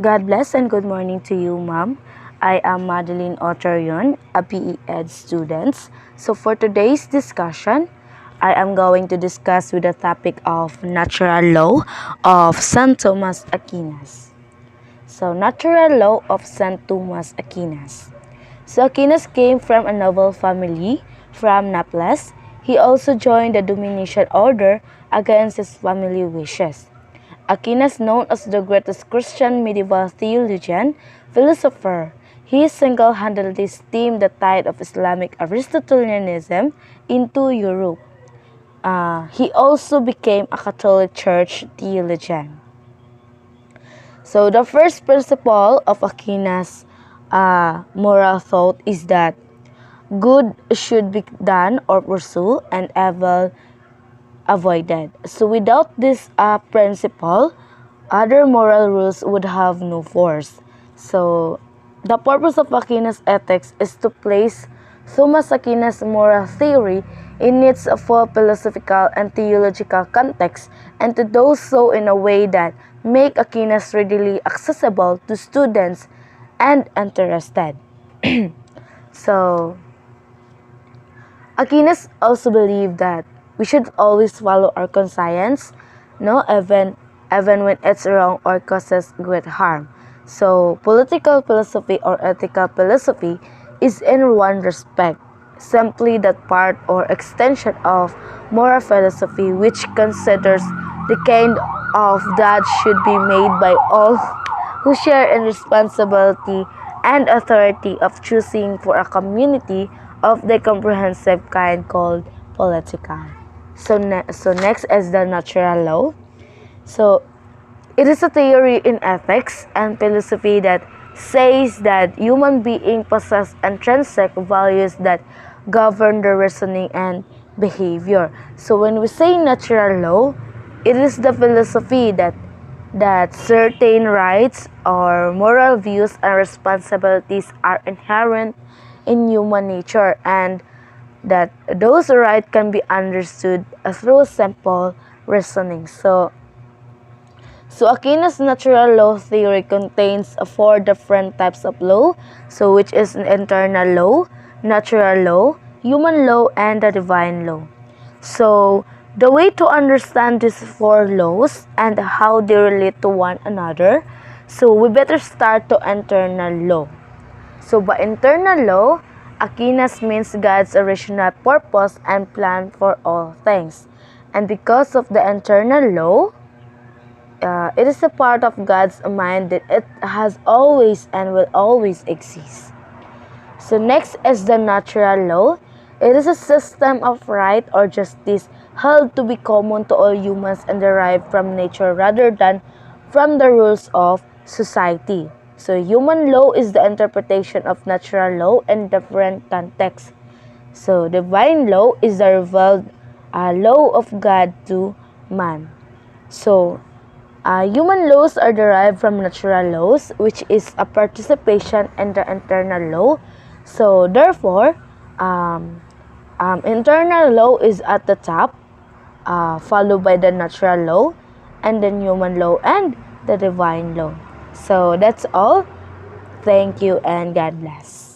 God bless and good morning to you, ma'am. I am Madelyn or Torrion, a PE Ed student. So for today's discussion, I am going to discuss with the topic of natural law of St. Thomas Aquinas. So natural law of St. Thomas Aquinas. So Aquinas came from a noble family from Naples. He also joined the Dominican order against his family wishes. Aquinas, known as the greatest Christian medieval theologian, philosopher, he single-handedly stemmed the tide of Islamic Aristotelianism into Europe. He also became a Catholic Church theologian. So the first principle of Aquinas' moral thought is that good should be done or pursued and evil avoided. So without this principle, other moral rules would have no force. So the purpose of Aquinas' ethics is to place Thomas Aquinas' moral theory in its full philosophical and theological context and to do so in a way that make Aquinas readily accessible to students and interested. So Aquinas also believed that we should always follow our conscience, even when it's wrong or causes great harm. So political philosophy or ethical philosophy is in one respect simply that part or extension of moral philosophy which considers the kind of that should be made by all who share in responsibility and authority of choosing for a community of the comprehensive kind called political. So next is the natural law. So it is a theory in ethics and philosophy that says that human beings possess intrinsic values that govern their reasoning and behavior. So when we say natural law, it is the philosophy that certain rights or moral views and responsibilities are inherent in human nature and that those rights can be understood through simple reasoning. So Aquinas' natural law theory contains four different types of law, so which is an internal law, natural law, human law, and the divine law. So the way to understand these four laws and how they relate to one another, so we better start to internal law. So by internal law, Aquinas means God's original purpose and plan for all things. And because of the internal law, it is a part of God's mind that it has always and will always exist. So next is the natural law. It is a system of right or justice held to be common to all humans and derived from nature rather than from the rules of society. So human law is the interpretation of natural law in different contexts. So divine law is the revealed law of God to man. So human laws are derived from natural laws, which is a participation in the internal law. So therefore, internal law is at the top, followed by the natural law, and then human law and the divine law. So that's all. Thank you and God bless.